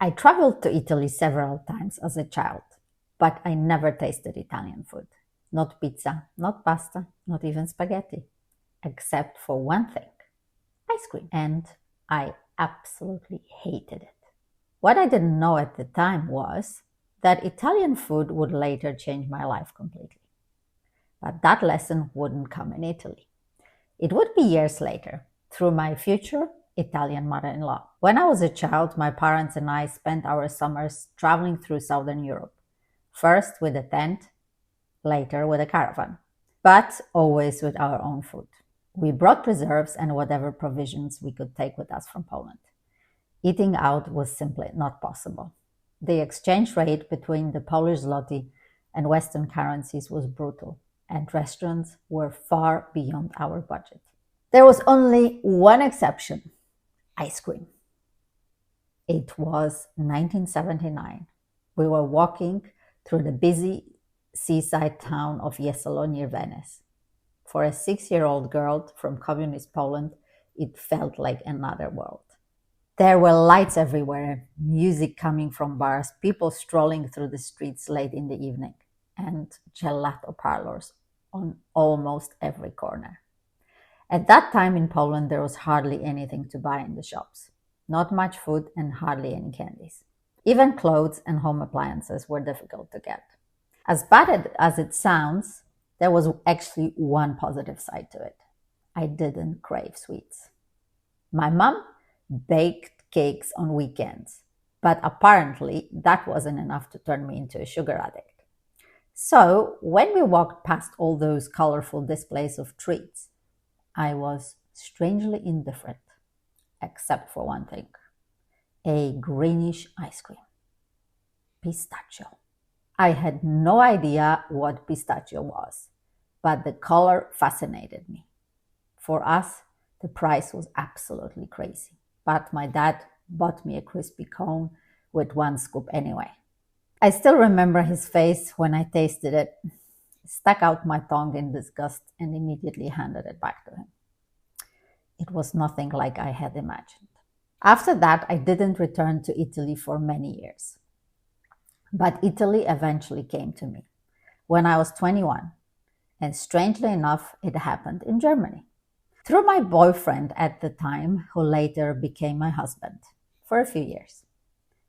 I traveled to Italy several times as a child, but I never tasted Italian food. Not pizza, not pasta, not even spaghetti, except for one thing: ice cream. And I absolutely hated it. What I didn't know at the time was that Italian food would later change my life completely. But that lesson wouldn't come in Italy. It would be years later, through my future Italian mother in law. When I was a child, my parents and I spent our summers traveling through Southern Europe, first with a tent, later with a caravan, but always with our own food. We brought preserves and whatever provisions we could take with us from Poland. Eating out was simply not possible. The exchange rate between the Polish zloty and Western currencies was brutal, and restaurants were far beyond our budget. There was only one exception: ice cream. It was 1979. We were walking through the busy seaside town of Jesolo near Venice. For a 6-year-old girl from communist Poland, it felt like another world. There were lights everywhere, music coming from bars, people strolling through the streets late in the evening, and gelato parlors on almost every corner. At that time in Poland, there was hardly anything to buy in the shops. Not much food and hardly any candies. Even clothes and home appliances were difficult to get. As bad as it sounds, there was actually one positive side to it: I didn't crave sweets. My mom baked cakes on weekends, but apparently that wasn't enough to turn me into a sugar addict. So when we walked past all those colorful displays of treats, I was strangely indifferent, except for one thing: a greenish ice cream. Pistachio. I had no idea what pistachio was, but the color fascinated me. For us, the price was absolutely crazy, but my dad bought me a crispy cone with one scoop anyway. I still remember his face when I tasted it, stuck out my tongue in disgust, and immediately handed it back to him. It was nothing like I had imagined. After that, I didn't return to Italy for many years. But Italy eventually came to me when I was 21, and strangely enough, it happened in Germany. Through my boyfriend at the time, who later became my husband for a few years,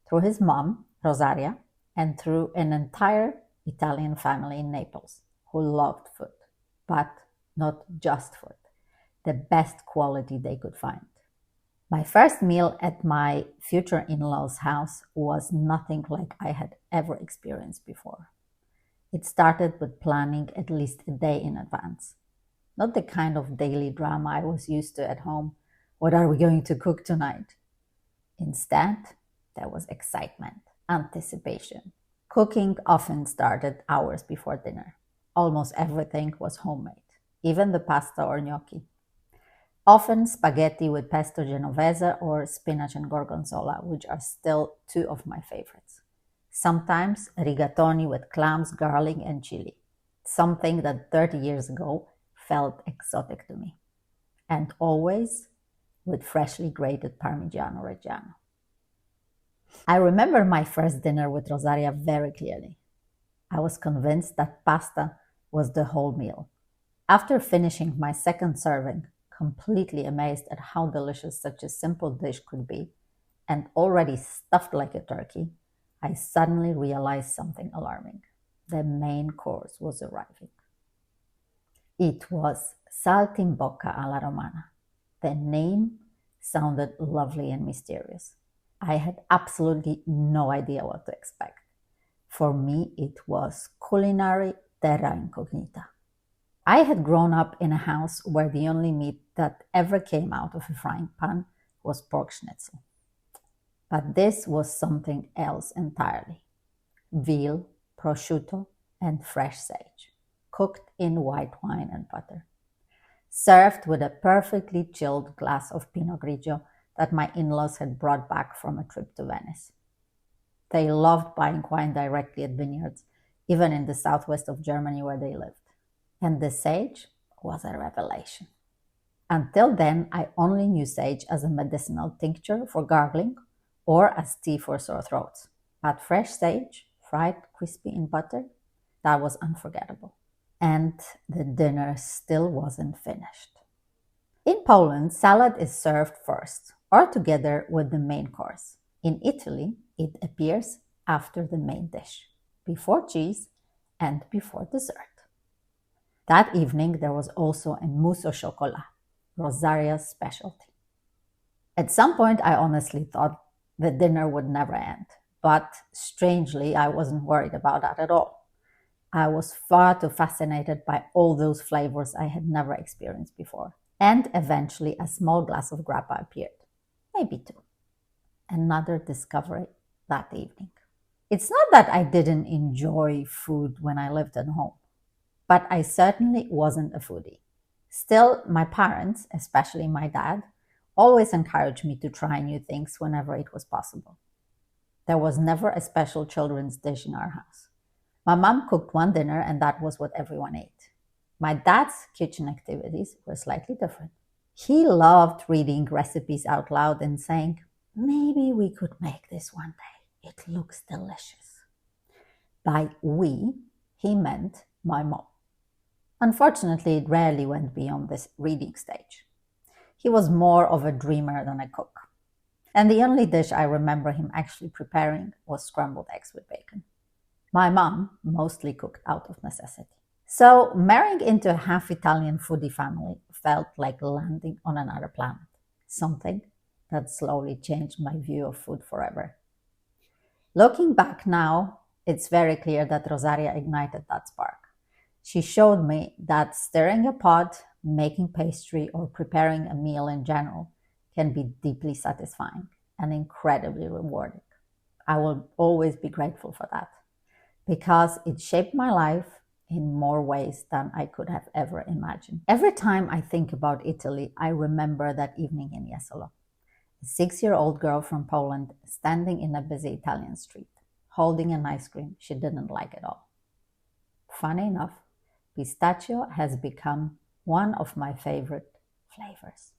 through his mom, Rosaria, and through an entire Italian family in Naples who loved food, but not just food, the best quality they could find. My first meal at my future in-laws' house was nothing like I had ever experienced before. It started with planning at least a day in advance. Not the kind of daily drama I was used to at home. What are we going to cook tonight? Instead, there was excitement, anticipation. Cooking often started hours before dinner. Almost everything was homemade, even the pasta or gnocchi. Often spaghetti with pesto genovese or spinach and gorgonzola, which are still two of my favorites. Sometimes rigatoni with clams, garlic, and chili, something that 30 years ago felt exotic to me. And always with freshly grated Parmigiano Reggiano. I remember my first dinner with Rosaria very clearly. I was convinced that pasta was the whole meal. After finishing my second serving, completely amazed at how delicious such a simple dish could be, and already stuffed like a turkey, I suddenly realized something alarming. The main course was arriving. It was saltimbocca alla romana. The name sounded lovely and mysterious. I had absolutely no idea what to expect. For me, it was culinary terra incognita. I had grown up in a house where the only meat that ever came out of a frying pan was pork schnitzel. But this was something else entirely: veal, prosciutto, and fresh sage, cooked in white wine and butter, served with a perfectly chilled glass of Pinot Grigio that my in-laws had brought back from a trip to Venice. They loved buying wine directly at vineyards, even in the southwest of Germany where they lived. And the sage was a revelation. Until then, I only knew sage as a medicinal tincture for gargling or as tea for sore throats. But fresh sage, fried crispy in butter, that was unforgettable. And the dinner still wasn't finished. In Poland, salad is served first or together with the main course. In Italy, it appears after the main dish, before cheese and before dessert. That evening, there was also a mousse au chocolat, Rosaria's specialty. At some point, I honestly thought the dinner would never end, but strangely, I wasn't worried about that at all. I was far too fascinated by all those flavors I had never experienced before. And eventually, a small glass of grappa appeared. Maybe two. Another discovery that evening. It's not that I didn't enjoy food when I lived at home, but I certainly wasn't a foodie. Still, my parents, especially my dad, always encouraged me to try new things whenever it was possible. There was never a special children's dish in our house. My mom cooked one dinner, and that was what everyone ate. My dad's kitchen activities were slightly different. He loved reading recipes out loud and saying, maybe we could make this one day. It looks delicious. By we, he meant my mom. Unfortunately, it rarely went beyond this reading stage. He was more of a dreamer than a cook. And the only dish I remember him actually preparing was scrambled eggs with bacon. My mom mostly cooked out of necessity. So, marrying into a half Italian foodie family felt like landing on another planet, something that slowly changed my view of food forever. Looking back now, it's very clear that Rosaria ignited that spark. She showed me that stirring a pot, making pastry, or preparing a meal in general can be deeply satisfying and incredibly rewarding. I will always be grateful for that because it shaped my life in more ways than I could have ever imagined. Every time I think about Italy, I remember that evening in Jesolo. A 6-year-old girl from Poland standing in a busy Italian street, holding an ice cream she didn't like at all. Funny enough, pistachio has become one of my favorite flavors.